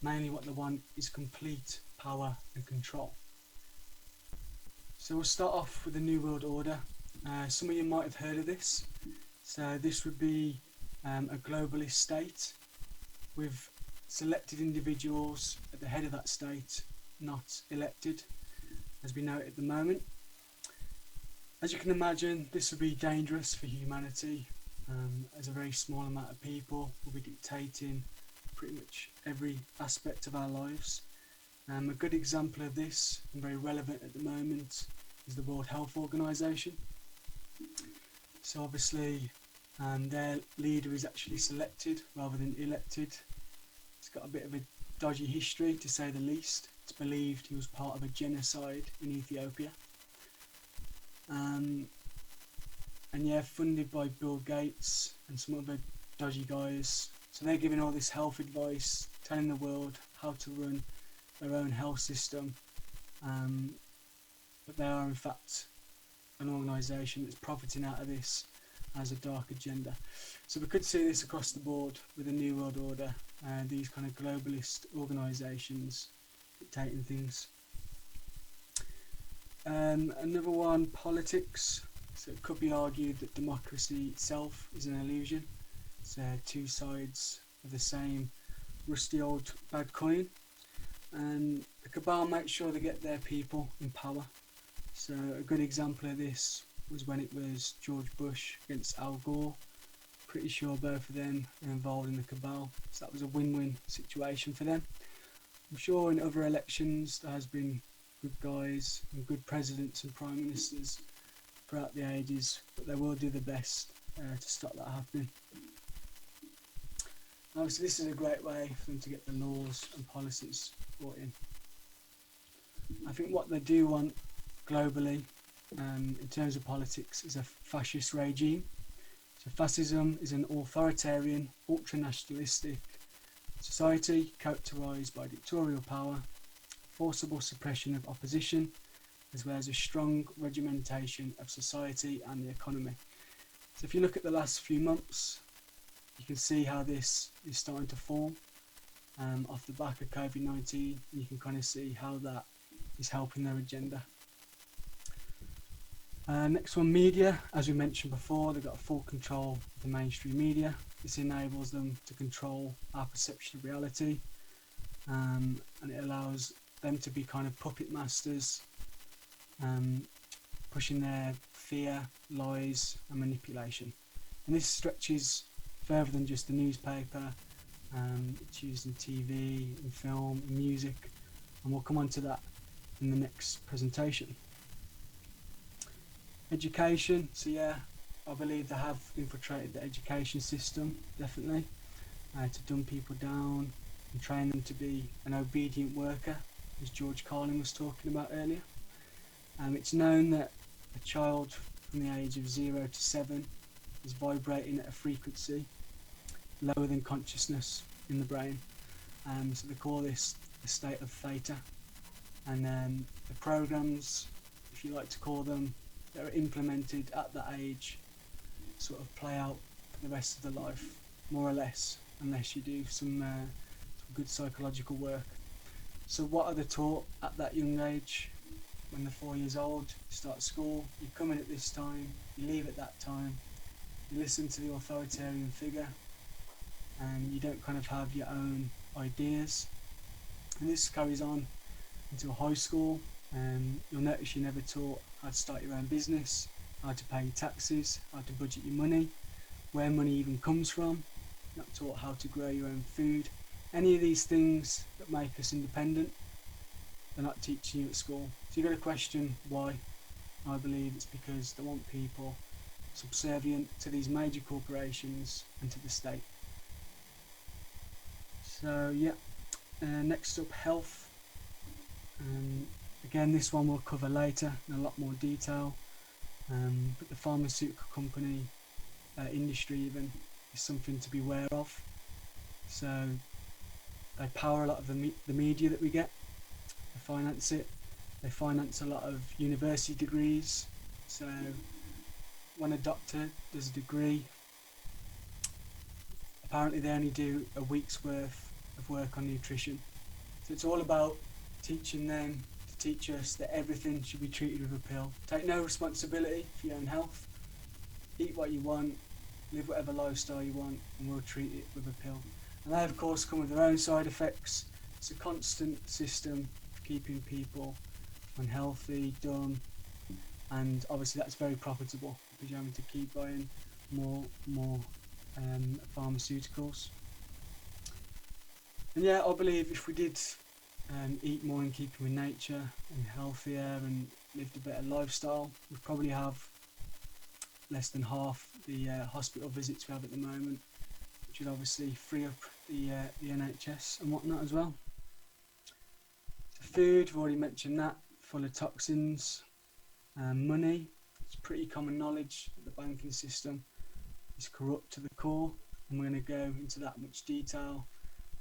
Mainly what they want is complete power and control. So we'll start off with the New World Order. Some of you might have heard of this. So this would be a globalist state with selected individuals at the head of that state, not elected, as we know it at the moment. As you can imagine, this would be dangerous for humanity, as a very small amount of people will be dictating pretty much every aspect of our lives. A good example of this, and very relevant at the moment, is the World Health Organization. So obviously their leader is actually selected rather than elected. It's got a bit of a dodgy history, to say the least. It's believed he was part of a genocide in Ethiopia. And yeah, funded by Bill Gates and some other dodgy guys. So they're giving all this health advice, telling the world how to run their own health system. But they are in fact an organisation that's profiting out of this as a dark agenda. So we could see this across the board with the New World Order, these kind of globalist organisations dictating things. Another one, politics. So it could be argued that democracy itself is an illusion. It's two sides of the same rusty old bad coin. And the Cabal make sure they get their people in power. So a good example of this was when it was George Bush against Al Gore. Pretty sure both of them are involved in the Cabal, so that was a win-win situation for them. I'm sure in other elections there has been good guys and good presidents and prime ministers throughout the ages, but they will do their best to stop that happening. Obviously this is a great way for them to get the laws and policies brought in. I think what they do want globally, in terms of politics, is a fascist regime. So fascism is an authoritarian, ultra-nationalistic society characterised by dictatorial power, forcible suppression of opposition, as well as a strong regimentation of society and the economy. So if you look at the last few months, you can see how this is starting to form off the back of COVID-19. You can kind of see how that is helping their agenda. Next one, media. As we mentioned before, they've got full control of the mainstream media. This enables them to control our perception of reality, and it allows them to be kind of puppet masters, pushing their fear, lies and manipulation. And this stretches further than just the newspaper. It's used in TV, in film, in music, and we'll come on to that in the next presentation. Education. So yeah, I believe they have infiltrated the education system, definitely, to dumb people down and train them to be an obedient worker, as George Carlin was talking about earlier. It's known that a child from the age of 0 to 7 is vibrating at a frequency lower than consciousness in the brain. So they call this the state of theta. And the programs, if you like to call them, that are implemented at that age sort of play out for the rest of the life, more or less, unless you do some good psychological work. So what are they taught at that young age? When they're 4 years old, you start school, you come in at this time, you leave at that time, you listen to the authoritarian figure, and you don't kind of have your own ideas. And this carries on into high school, and you'll notice you're never taught how to start your own business, how to pay your taxes, how to budget your money, where money even comes from. You're not taught how to grow your own food. Any of these things that make us independent, they're not teaching you at school. So you've got to question why. I believe it's because they want people subservient to these major corporations and to the state. So yeah, next up, health. Again, this one we'll cover later in a lot more detail, but the pharmaceutical company industry even is something to be aware of. So they power a lot of the media that we get, they finance it, they finance a lot of university degrees. So when a doctor does a degree, apparently they only do a week's worth of work on nutrition. So it's all about teaching them to teach us that everything should be treated with a pill. Take no responsibility for your own health. Eat what you want, live whatever lifestyle you want, and we'll treat it with a pill. And they of course come with their own side effects. It's a constant system of keeping people unhealthy, dumb, and obviously that's very profitable because you're having to keep buying more pharmaceuticals. And yeah, I believe if we did eat more in keeping with nature and healthier and lived a better lifestyle, we'd probably have less than half the hospital visits we have at the moment, which would obviously free up the NHS and whatnot as well. The food, we've already mentioned that, full of toxins. Money, it's pretty common knowledge that the banking system is corrupt to the core, and we're going to go into that much detail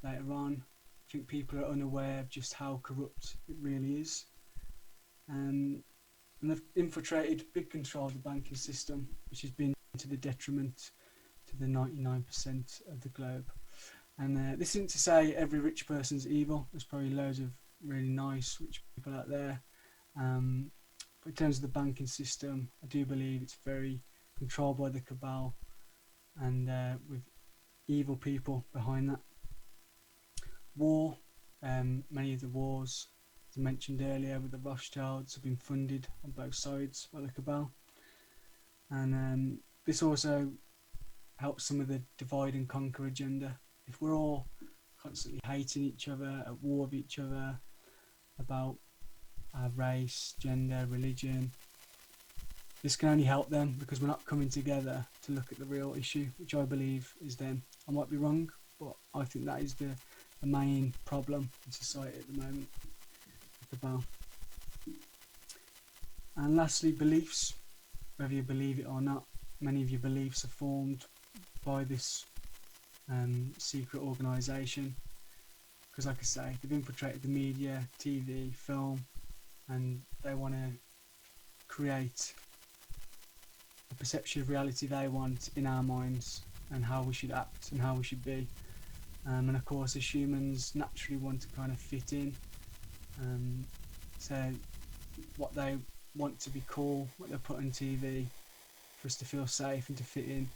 later on. I think people are unaware of just how corrupt it really is. And they've infiltrated big control of the banking system, which has been to the detriment to the 99% of the globe. And this isn't to say every rich person's evil. There's probably loads of really nice rich people out there. But in terms of the banking system, I do believe it's very controlled by the cabal and with evil people behind that. War, many of the wars, as I mentioned earlier with the Rothschilds, have been funded on both sides by the cabal. And this also helps some of the divide and conquer agenda. If we're all constantly hating each other, at war with each other, about our race, gender, religion, this can only help them because we're not coming together to look at the real issue, which I believe is them. I might be wrong, but I think that is the main problem in society at the moment, the cabal. And lastly, beliefs. Whether you believe it or not, many of your beliefs are formed by this secret organisation, because like I say, they've infiltrated the media, TV, film, and they want to create a perception of reality they want in our minds and how we should act and how we should be. And of course, as humans naturally want to kind of fit in, so what they want to be cool, what they put on TV for us to feel safe and to fit in,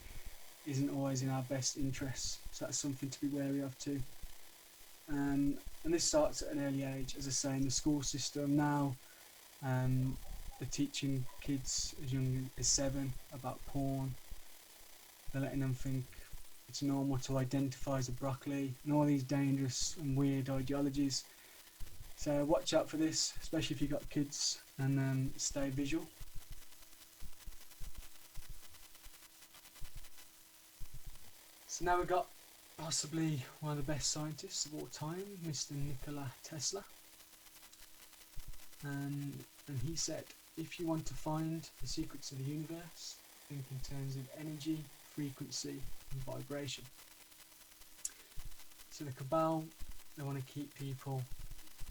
isn't always in our best interests. So that's something to be wary of too. And this starts at an early age, as I say, in the school system now. They're teaching kids as young as 7 about porn. They're letting them think it's normal to identify as a broccoli and all these dangerous and weird ideologies. So watch out for this, especially if you've got kids, and stay visual. So now we've got possibly one of the best scientists of all time, Mr. Nikola Tesla. And he said, if you want to find the secrets of the universe, think in terms of energy, frequency and vibration. So the cabal, they want to keep people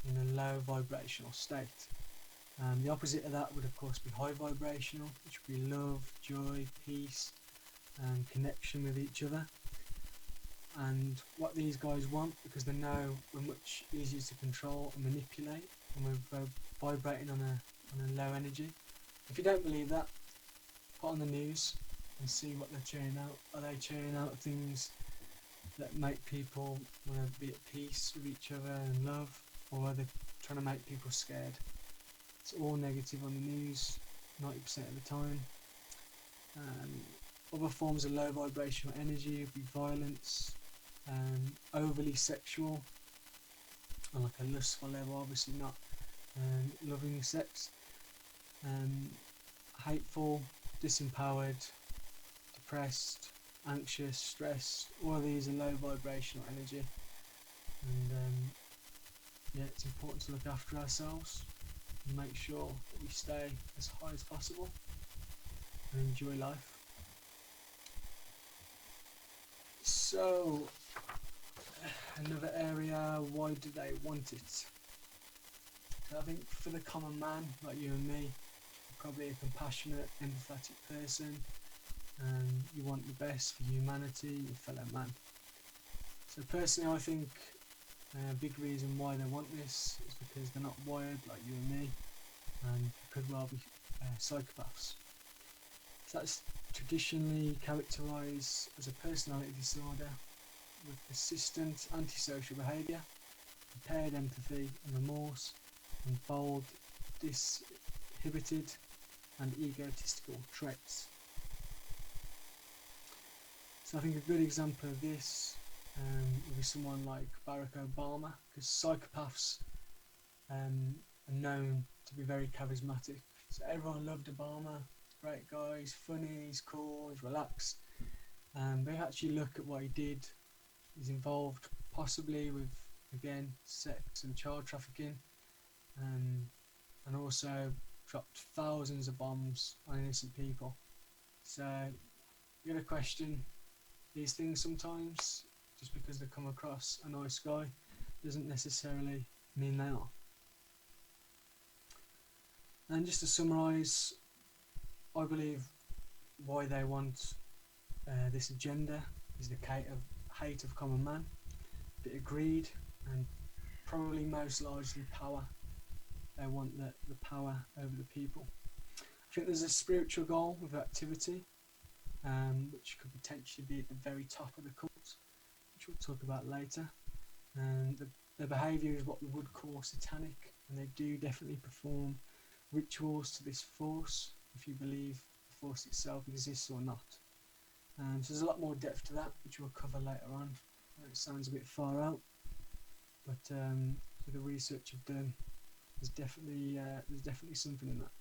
in a low vibrational state. The opposite of that would of course be high vibrational, which would be love, joy, peace and connection with each other. And what these guys want, because they know we're much easier to control and manipulate and we're vibrating on a low energy. If you don't believe that, put on the news and see what they're churning out. Are they churning out things that make people want to be at peace with each other and love, or are they trying to make people scared? It's all negative on the news 90% of the time. Other forms of low vibrational energy would be violence, overly sexual, on like a lustful level, obviously not loving sex, hateful, disempowered, depressed, anxious, stressed. All of these are low vibrational energy, and yeah, it's important to look after ourselves and make sure that we stay as high as possible and enjoy life. So another area, why do they want it? So I think for the common man like you and me, you're probably a compassionate, empathetic person, and you want the best for humanity, your fellow man. So personally I think A big reason why they want this is because they're not wired like you and me, and could well be psychopaths. So that's traditionally characterised as a personality disorder with persistent antisocial behaviour, impaired empathy and remorse, and bold, disinhibited and egotistical traits. So I think a good example of this would be someone like Barack Obama, because psychopaths are known to be very charismatic. So everyone loved Obama, great guy, he's funny, he's cool, he's relaxed. But if you actually look at what he did, he's involved possibly with, again, sex and child trafficking, and also dropped thousands of bombs on innocent people. So you got to question these things sometimes. Just because they come across a nice guy doesn't necessarily mean they are. And just to summarise, I believe why they want this agenda is the hate of common man, a bit of greed, and probably most largely power. They want the power over the people. I think there's a spiritual goal with activity, which could potentially be at the very top of the cult, which we'll talk about later. And the behaviour is what we would call satanic, and they do definitely perform rituals to this force, if you believe the force itself exists or not. So there's a lot more depth to that, which we'll cover later on. It sounds a bit far out, but with the research I've done, there's definitely something in that.